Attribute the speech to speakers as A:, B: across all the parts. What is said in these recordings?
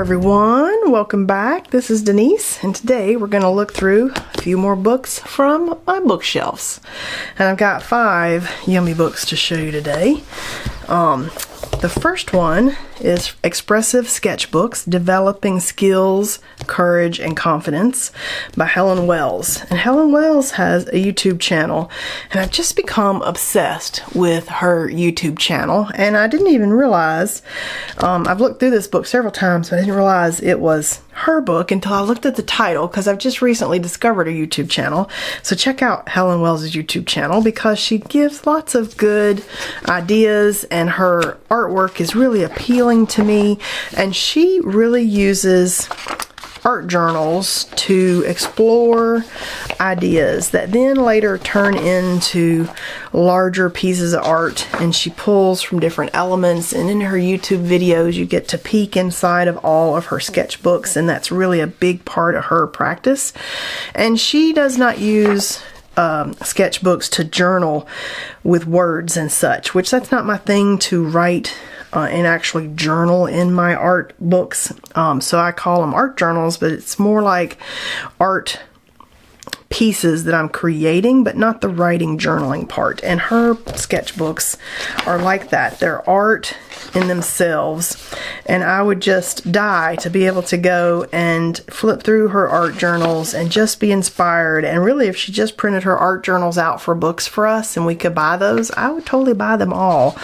A: everyone, welcome back. This is Denise, and today we're going to look through a few more books from my bookshelves. And I've got 5 yummy books to show you today. The first one is Expressive Sketchbooks, Developing Skills, Courage, and Confidence by Helen Wells. And Helen Wells has a YouTube channel, and I've just become obsessed with her YouTube channel. And I didn't even realize, I've looked through this book several times, but I didn't realize it was her book until I looked at the title, because I've just recently discovered a YouTube channel. So check out Helen Wells' YouTube channel because she gives lots of good ideas, and her artwork is really appealing to me, and she really uses art journals to explore ideas that then later turn into larger pieces of art, and she pulls from different elements. And in her YouTube videos you get to peek inside of all of her sketchbooks, and that's really a big part of her practice. And she does not use sketchbooks to journal with words and such, which that's not my thing to write and actually journal in my art books. So I call them art journals, but it's more like art pieces that I'm creating, but not the writing journaling part. And her sketchbooks are like that. They're art in themselves, and I would just die to be able to go and flip through her art journals and just be inspired. And really, if she just printed her art journals out for books for us and we could buy those, I would totally buy them all,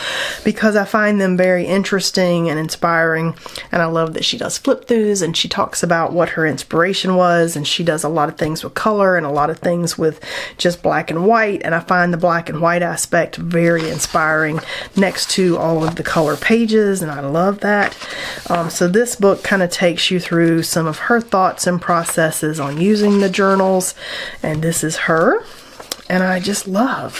A: because I find them very interesting and inspiring. And I love that she does flip throughs, and she talks about what her inspiration was, and she does a lot of things with color and a lot of things with just black and white. And I find the black and white aspect very inspiring next to all of the color pages, and I love that. So this book kind of takes you through some of her thoughts and processes on using the journals, and this is her, and I just love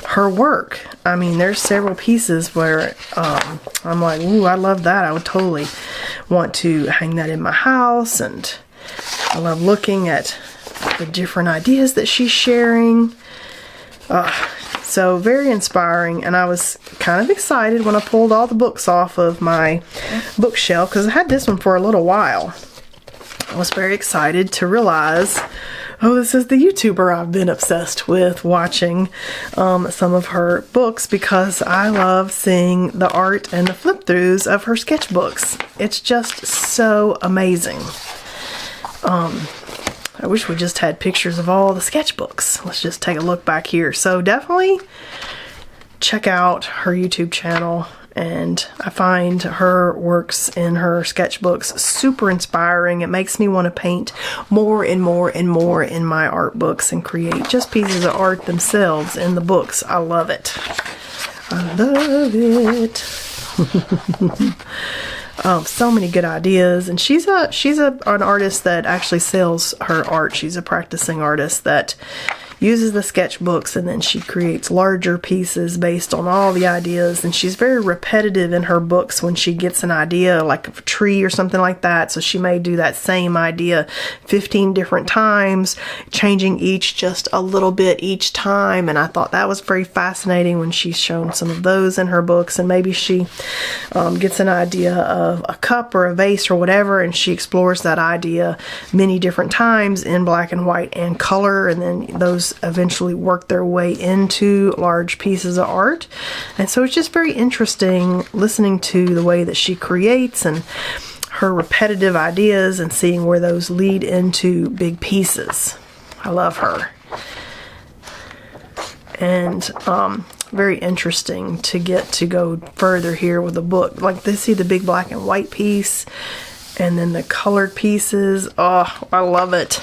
A: her work. I mean, there's several pieces where I'm like, ooh, I love that. I would totally want to hang that in my house, and I love looking at the different ideas that she's sharing. So very inspiring, and I was kind of excited when I pulled all the books off of my bookshelf, because I had this one for a little while. I was very excited to realize, oh, this is the YouTuber I've been obsessed with, watching some of her books, because I love seeing the art and the flip throughs of her sketchbooks. It's just so amazing. I wish we just had pictures of all the sketchbooks. Let's just take a look back here. So definitely check out her YouTube channel, and I find her works in her sketchbooks super inspiring. It makes me want to paint more and more and more in my art books and create just pieces of art themselves in the books. I love it. I love it. So many good ideas, and she's an artist that actually sells her art. She's a practicing artist that uses the sketchbooks, and then she creates larger pieces based on all the ideas. And she's very repetitive in her books when she gets an idea, like a tree or something like that. So she may do that same idea 15 different times, changing each just a little bit each time. And I thought that was very fascinating when she's shown some of those in her books. And maybe she gets an idea of a cup or a vase or whatever, and she explores that idea many different times in black and white and color, and then those eventually work their way into large pieces of art. And so it's just very interesting listening to the way that she creates and her repetitive ideas and seeing where those lead into big pieces. I love her. And very interesting to get to go further here with the book. Like this, see the big black and white piece, and then the colored pieces. Oh, I love it.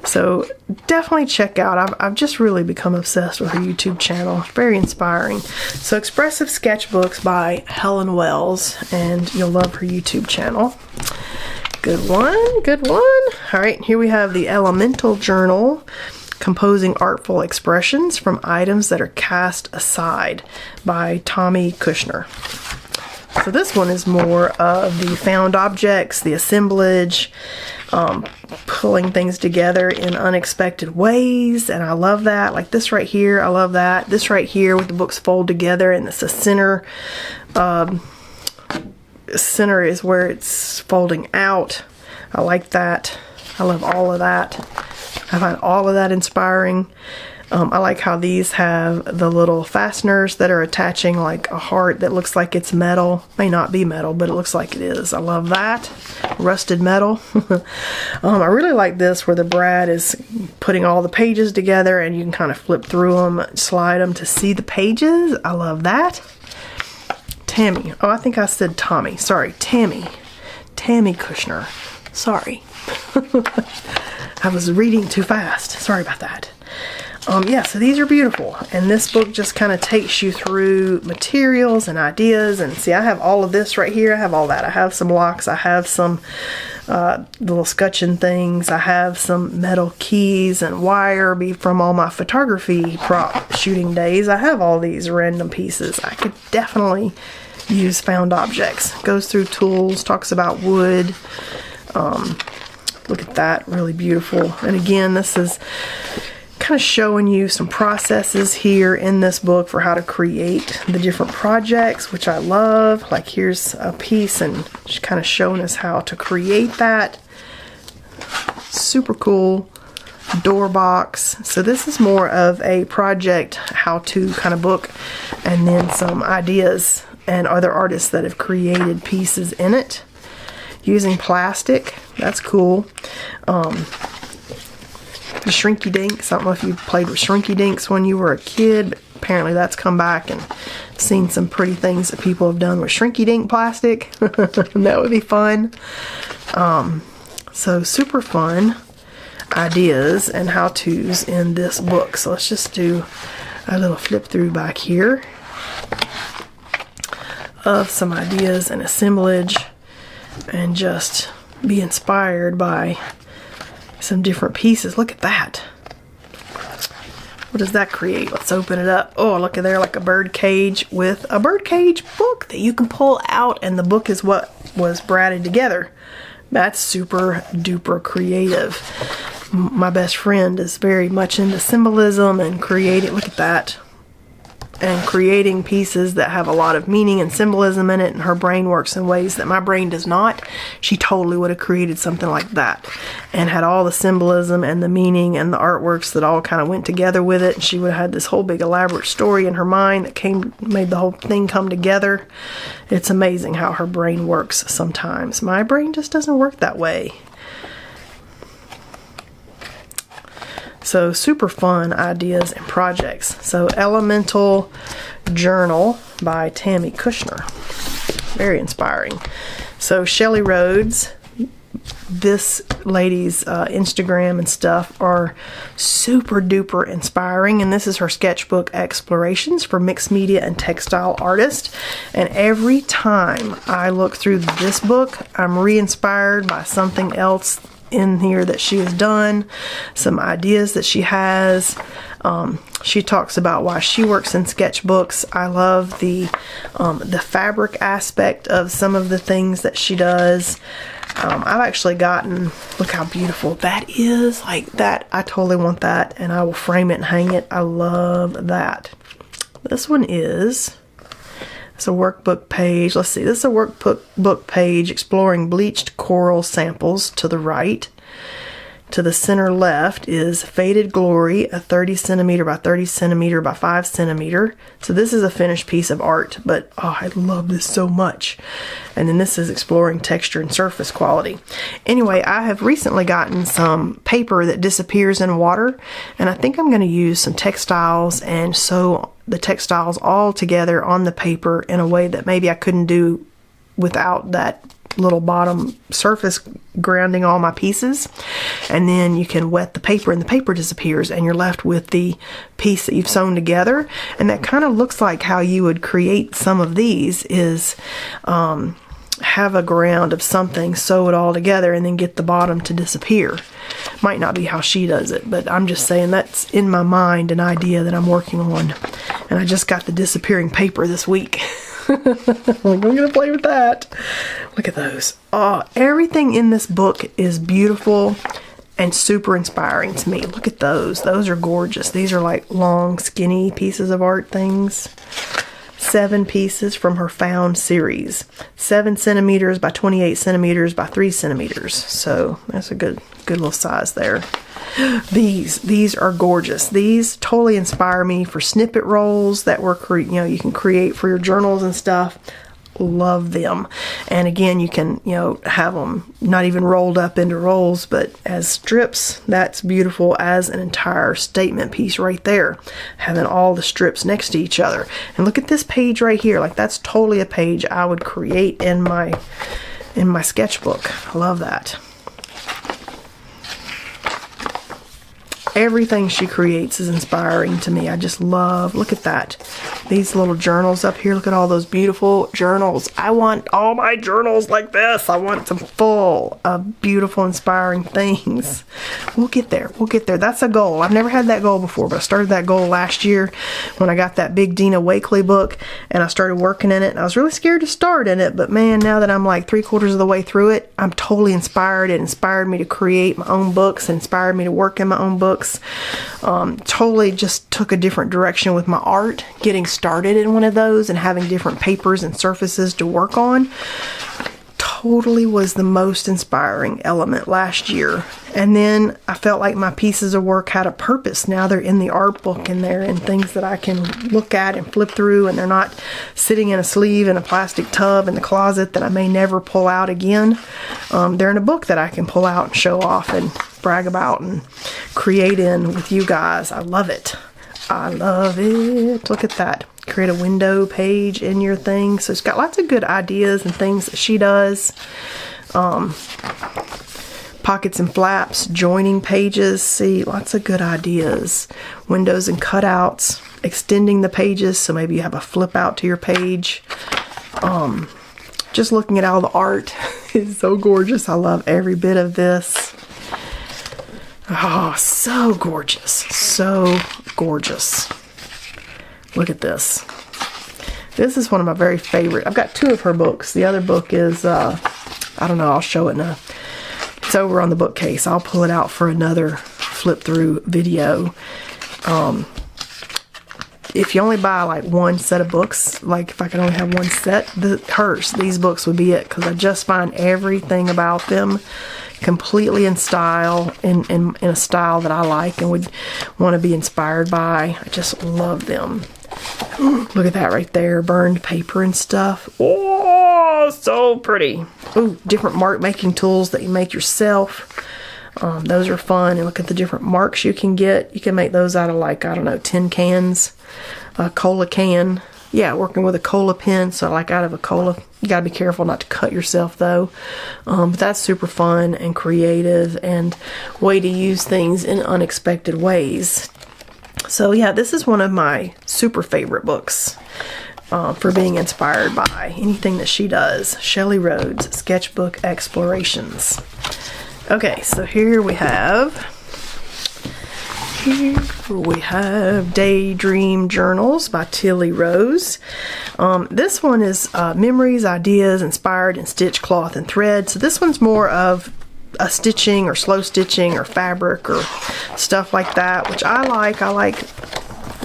A: So definitely check out. I've just really become obsessed with her YouTube channel. Very inspiring. So Expressive Sketchbooks by Helen Wells, and you'll love her YouTube channel. Good one, good one. All right, here we have the Elemental Journal, Composing Artful Expressions from Items That Are Cast Aside by Tommy Kushner. So this one is more of the found objects, the assemblage, pulling things together in unexpected ways, and I love that. Like this right here, I love that. This right here with the books fold together, and it's a center center is where it's folding out. I like that. I love all of that. I find all of that inspiring. I like how these have the little fasteners that are attaching like a heart that looks like it's metal. May not be metal, but it looks like it is. I love that. Rusted metal. I really like this where the Brad is putting all the pages together and you can kind of flip through them, slide them to see the pages. I love that. Tammy. Oh, I think I said Tommy. Sorry, Tammy. Tammy Kushner. Sorry. I was reading too fast. Sorry about that. Yeah, so these are beautiful, and this book just kind of takes you through materials and ideas. And see, I have all of this right here. I have all that. I have some locks. I have some little scutcheon things. I have some metal keys and wire from all my photography prop shooting days. I have all these random pieces. I could definitely use found objects. Goes through tools, talks about wood. Look at that, really beautiful. And again, this is kind of showing you some processes here in this book for how to create the different projects, which I love. Like here's a piece and she's kind of showing us how to create that. Super cool. Door box. So this is more of a project how-to kind of book, and then some ideas and other artists that have created pieces in it using plastic. That's cool. The Shrinky Dinks. I don't know if you played with Shrinky Dinks when you were a kid, but apparently that's come back, and seen some pretty things that people have done with Shrinky Dink plastic. That would be fun. So super fun ideas and how-tos in this book. So let's just do a little flip through back here of some ideas and assemblage, and just be inspired by some different pieces. Look at that. What does that create? Let's open it up. Oh, look at there, like a bird cage with a bird cage book that you can pull out, and the book is what was braided together. That's super duper creative. My best friend is very much into symbolism and creating. Look at that. And creating pieces that have a lot of meaning and symbolism in it, and her brain works in ways that my brain does not. She totally would have created something like that and had all the symbolism and the meaning and the artworks that all kind of went together with it. And she would have had this whole big elaborate story in her mind that made the whole thing come together. It's amazing how her brain works sometimes. My brain just doesn't work that way. So super fun ideas and projects. So Elemental Journal by Tammy Kushner. Very inspiring. So Shelley Rhodes, this lady's Instagram and stuff are super duper inspiring, and this is her sketchbook explorations for mixed media and textile artists. And every time I look through this book, I'm re-inspired by something else in here that she has done, some ideas that she has. She talks about why she works in sketchbooks. I love the fabric aspect of some of the things that she does. I've actually gotten, look how beautiful that is, like that. I totally want that, and I will frame it and hang it. I love that. This one is, it's a workbook page. Let's see, this is a workbook page exploring bleached coral samples to the right. To the center left is Faded Glory, a 30 centimeter by 30 centimeter by 5 centimeter. So this is a finished piece of art, but oh, I love this so much. And then this is Exploring Texture and Surface Quality. Anyway, I have recently gotten some paper that disappears in water, and I think I'm going to use some textiles and sew the textiles all together on the paper in a way that maybe I couldn't do without that little bottom surface grounding all my pieces. And then you can wet the paper and the paper disappears, and you're left with the piece that you've sewn together. And that kind of looks like how you would create some of these, is have a ground of something, sew it all together, and then get the bottom to disappear. Might not be how she does it, but I'm just saying that's in my mind an idea that I'm working on. And I just got the disappearing paper this week. I'm gonna play with that. Look at those. Oh, everything in this book is beautiful and super inspiring to me. Look at those. Those are gorgeous. These are like long, skinny pieces of art things. 7 pieces from her Found series. 7 centimeters by 28 centimeters by 3 centimeters. So that's a good little size there. These are gorgeous. These totally inspire me for snippet rolls that were you can create for your journals and stuff. Love them. And again, you can have them not even rolled up into rolls, but as strips. That's beautiful as an entire statement piece right there, having all the strips next to each other. And look at this page right here. Like, that's totally a page I would create in my sketchbook. I love that. Everything she creates is inspiring to me. I just love, look at that. These little journals up here. Look at all those beautiful journals. I want all my journals like this. I want them full of beautiful, inspiring things. We'll get there. We'll get there. That's a goal. I've never had that goal before, but I started that goal last year when I got that big Dina Wakley book, and I started working in it. And I was really scared to start in it, but man, now that I'm like 3/4 of the way through it, I'm totally inspired. It inspired me to create my own books. It inspired me to work in my own books. Totally just took a different direction with my art, getting started in one of those and having different papers and surfaces to work on. Totally was the most inspiring element last year. And then I felt like my pieces of work had a purpose. Now they're in the art book and they're in things that I can look at and flip through, and they're not sitting in a sleeve in a plastic tub in the closet that I may never pull out again. They're in a book that I can pull out and show off and brag about and create in with you guys. I love it. I love it. Look at that. Create a window page in your thing. So it's got lots of good ideas and things that she does. Pockets and flaps, joining pages. See, lots of good ideas. Windows and cutouts, extending the pages so maybe you have a flip out to your page. Just looking at all the art is so gorgeous. I love every bit of this. Oh, so gorgeous. So gorgeous. Look at this. This is one of my very favorite. I've got 2 of her books. The other book is, I don't know, I'll show it now. It's over on the bookcase. I'll pull it out for another flip through video. If you only buy like one set of books, like if I could only have one set, these books would be it, because I just find everything about them completely in style, in a style that I like and would want to be inspired by. I just love them. Look at that right there, burned paper and stuff. Oh, so pretty. Ooh, different mark making tools that you make yourself. Those are fun. And look at the different marks you can get. You can make those out of, like, I don't know, tin cans, a cola can. Yeah, working with a cola pen, so like out of a cola. You gotta be careful not to cut yourself though. But that's super fun and creative and way to use things in unexpected ways. So yeah, this is one of my super favorite books for being inspired by anything that she does. Shelley Rhodes, Sketchbook Explorations. Okay, so here we have Daydream Journals by Tilly Rose. This one is memories, ideas, inspired in stitch, cloth, and thread. So this one's more of a stitching or slow stitching or fabric or stuff like that, which I like. I like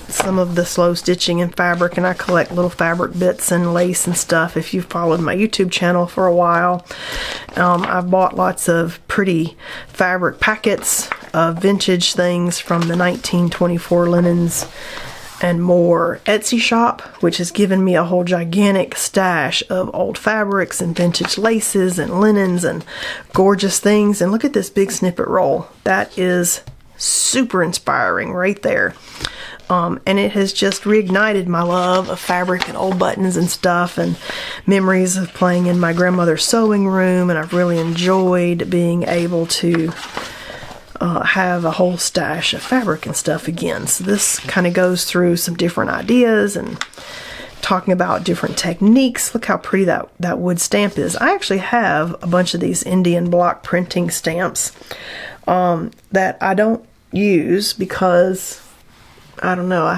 A: some of the slow stitching and fabric, and I collect little fabric bits and lace and stuff. If you've followed my YouTube channel for a while, I've bought lots of pretty fabric packets of vintage things from the 1924 linens and more Etsy shop, which has given me a whole gigantic stash of old fabrics and vintage laces and linens and gorgeous things. And look at this big snippet roll. That is super inspiring right there. And it has just reignited my love of fabric and old buttons and stuff, and memories of playing in my grandmother's sewing room. And I've really enjoyed being able to have a whole stash of fabric and stuff again. So this kind of goes through some different ideas and talking about different techniques. Look how pretty that wood stamp is. I actually have a bunch of these Indian block printing stamps that I don't use because I don't know, I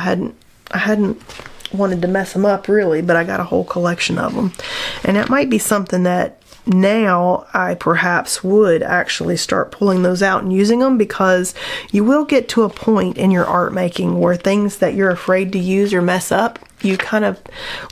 A: hadn't wanted to mess them up really, but I got a whole collection of them. And that might be something that now I perhaps would actually start pulling those out and using them, because you will get to a point in your art making where things that you're afraid to use or mess up, you kind of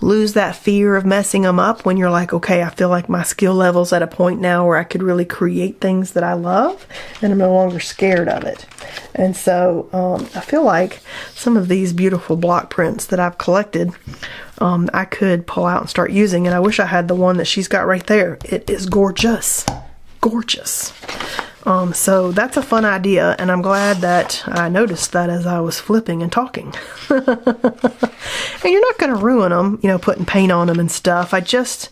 A: lose that fear of messing them up when you're like, okay, I feel like my skill level's at a point now where I could really create things that I love, and I'm no longer scared of it. And so I feel like some of these beautiful block prints that I've collected, I could pull out and start using, and I wish I had the one that she's got right there. It is gorgeous. Gorgeous. So that's a fun idea, and I'm glad that I noticed that as I was flipping and talking. And you're not going to ruin them, you know, putting paint on them and stuff. I just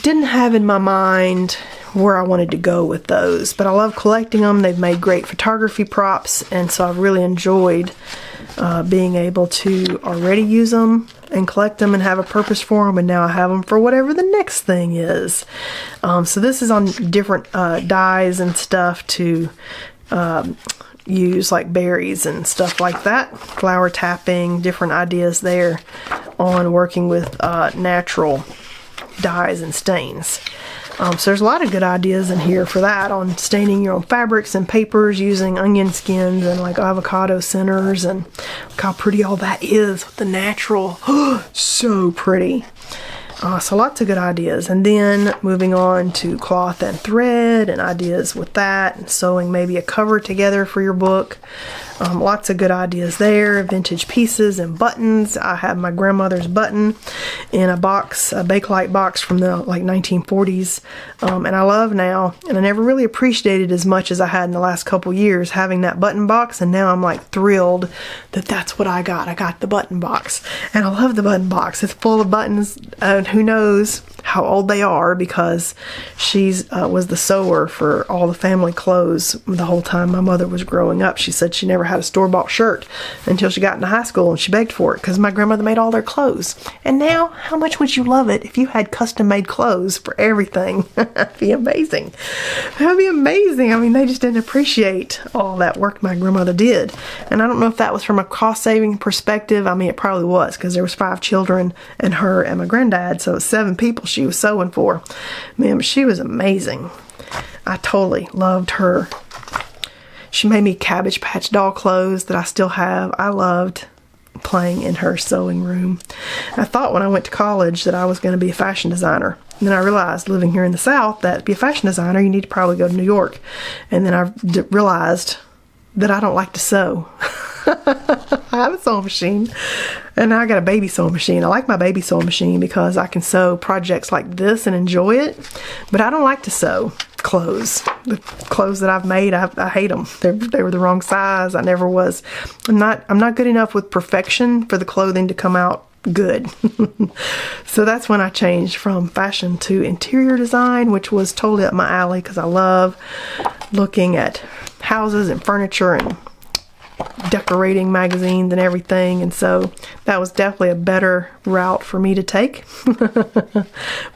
A: didn't have in my mind where I wanted to go with those, but I love collecting them. They've made great photography props, and so I've really enjoyed being able to already use them and collect them and have a purpose for them, and now I have them for whatever the next thing is. So this is on different dies and stuff to use, like berries and stuff like that, flower tapping, different ideas there on working with natural dyes and stains. So there's a lot of good ideas in here for that, on staining your own fabrics and papers using onion skins and like avocado centers, and look how pretty all that is with the natural. So pretty. So lots of good ideas. And then moving on to cloth and thread and ideas with that, and sewing maybe a cover together for your book. Lots of good ideas there. Vintage pieces and buttons. I have my grandmother's button in a box, a Bakelite box from the like 1940s. And I love now, and I never really appreciated as much as I had in the last couple years having that button box, and now I'm like thrilled that that's what I got. I got the button box, and I love the button box. It's full of buttons, and who knows how old they are, because she's was the sewer for all the family clothes the whole time my mother was growing up. She said she never had a store-bought shirt until she got into high school, and she begged for it because my grandmother made all their clothes. And now, how much would you love it if you had custom-made clothes for everything? That'd be amazing. That'd be amazing. I mean, they just didn't appreciate all that work my grandmother did. And I don't know if that was from a cost-saving perspective. I mean, it probably was, because there was 5 children and her and my granddad, so it was 7 people she was sewing for. Man, she was amazing. I totally loved her. She made me Cabbage Patch doll clothes that I still have. I loved playing in her sewing room. I thought when I went to college that I was going to be a fashion designer. And then I realized, living here in the South, that to be a fashion designer, you need to probably go to New York. And then I realized that I don't like to sew. I have a sewing machine, and I got a baby sewing machine. I like my baby sewing machine because I can sew projects like this and enjoy it, but I don't like to sew clothes. The clothes that I've made, I hate them. They were the wrong size. I never was. I'm not good enough with perfection for the clothing to come out good. So that's when I changed from fashion to interior design, which was totally up my alley, because I love looking at houses and furniture and decorating magazines and everything, and so that was definitely a better route for me to take.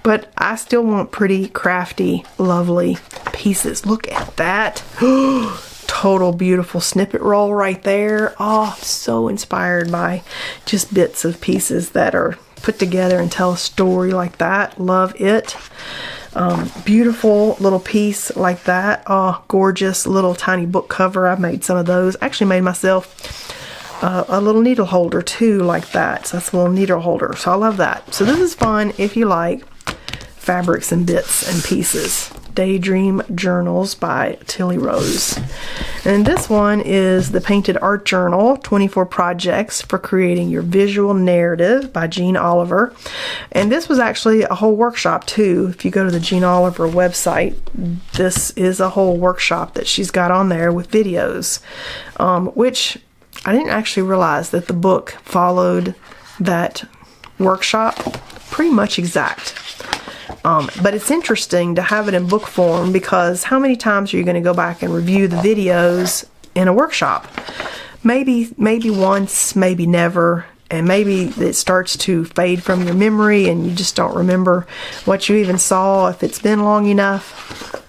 A: But I still want pretty, crafty, lovely pieces. Look at that. Total beautiful snippet roll right there. Oh, so inspired by just bits of pieces that are put together and tell a story like that. Love it. Beautiful little piece like that. Oh, gorgeous little tiny book cover. I've made some of those. I actually made myself a little needle holder too, like that. So that's a little needle holder. So I love that. So this is fun if you like fabrics and bits and pieces. Daydream Journals by Tilly Rose. And this one is the Painted Art Journal, 24 Projects for Creating Your Visual Narrative by Jean Oliver. And this was actually a whole workshop too. If you go to the Jean Oliver website, this is a whole workshop that she's got on there with videos, which I didn't actually realize that the book followed that workshop pretty much exact. But it's interesting to have it in book form, because how many times are you going to go back and review the videos in a workshop? Maybe once, maybe never, and maybe it starts to fade from your memory and you just don't remember what you even saw if it's been long enough.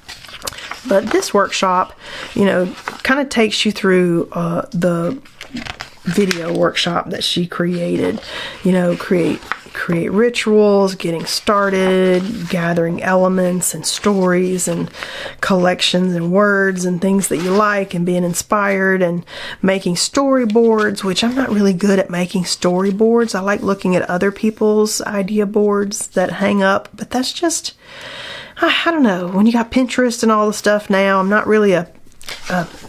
A: But this workshop, you know, kind of takes you through the video workshop that she created. You know, create rituals, getting started, gathering elements and stories and collections and words and things that you like, and being inspired, and making storyboards, which I'm not really good at making storyboards. I like looking at other people's idea boards that hang up, but that's just, I don't know. When you got Pinterest and all the stuff now, I'm not really a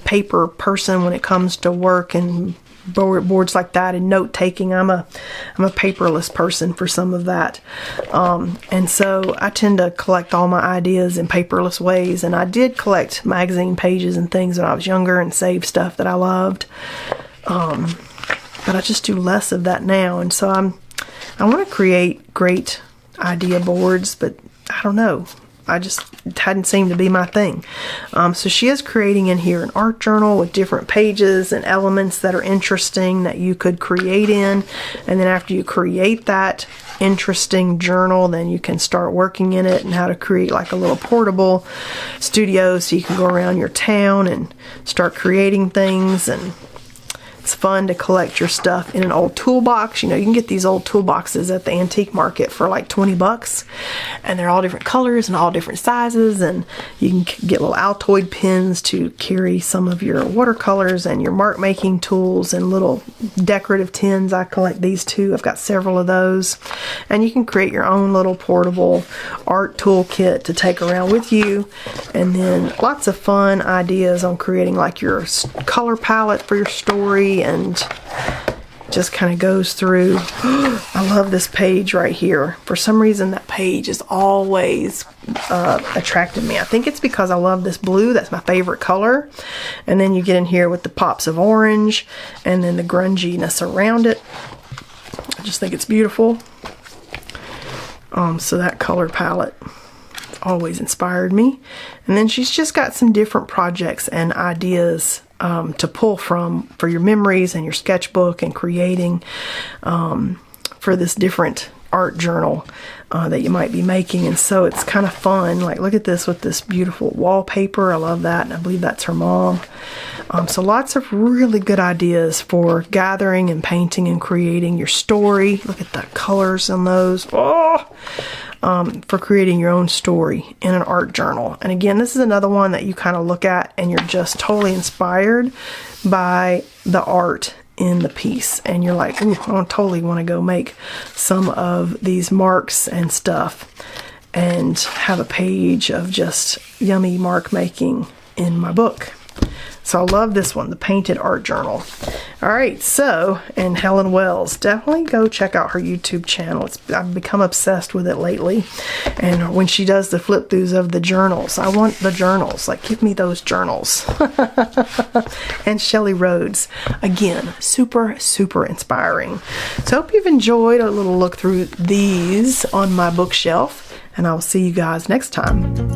A: paper person when it comes to work and boards like that and note taking. I'm a paperless person for some of that, and so I tend to collect all my ideas in paperless ways. And I did collect magazine pages and things when I was younger and save stuff that I loved, but I just do less of that now. And so I want to create great idea boards, but I don't know. It hadn't seemed to be my thing. So she is creating in here an art journal with different pages and elements that are interesting that you could create in. And then after you create that interesting journal, then you can start working in it, and how to create like a little portable studio so you can go around your town and start creating things. And it's fun to collect your stuff in an old toolbox. You know, you can get these old toolboxes at the antique market for like 20 bucks, and they're all different colors and all different sizes, and you can get little Altoid pins to carry some of your watercolors and your mark making tools, and little decorative tins. I collect these too. I've got several of those, and you can create your own little portable art toolkit to take around with you. And then lots of fun ideas on creating like your color palette for your story, and just kind of goes through. I love this page right here. For some reason, that page has always attracted me. I think it's because I love this blue. That's my favorite color. And then you get in here with the pops of orange, and then the grunginess around it. I just think it's beautiful. So that color palette always inspired me. And then she's just got some different projects and ideas to pull from for your memories and your sketchbook, and creating for this different art journal that you might be making. And so it's kind of fun. Like, look at this with this beautiful wallpaper. I love that, and I believe that's her mom. So lots of really good ideas for gathering and painting and creating your story. Look at the colors on those. For creating your own story in an art journal. And again, this is another one that you kind of look at and you're just totally inspired by the art in the piece, and you're like, ooh, I totally want to go make some of these marks and stuff, and have a page of just yummy mark making in my book. So I love this one, the Painted Art Journal. All right, so, and Helen Wells, definitely go check out her YouTube channel. I've become obsessed with it lately. And when she does the flip throughs of the journals, I want the journals. Like, give me those journals. And Shelley Rhodes, again, super, super inspiring. So I hope you've enjoyed a little look through these on my bookshelf, and I'll see you guys next time.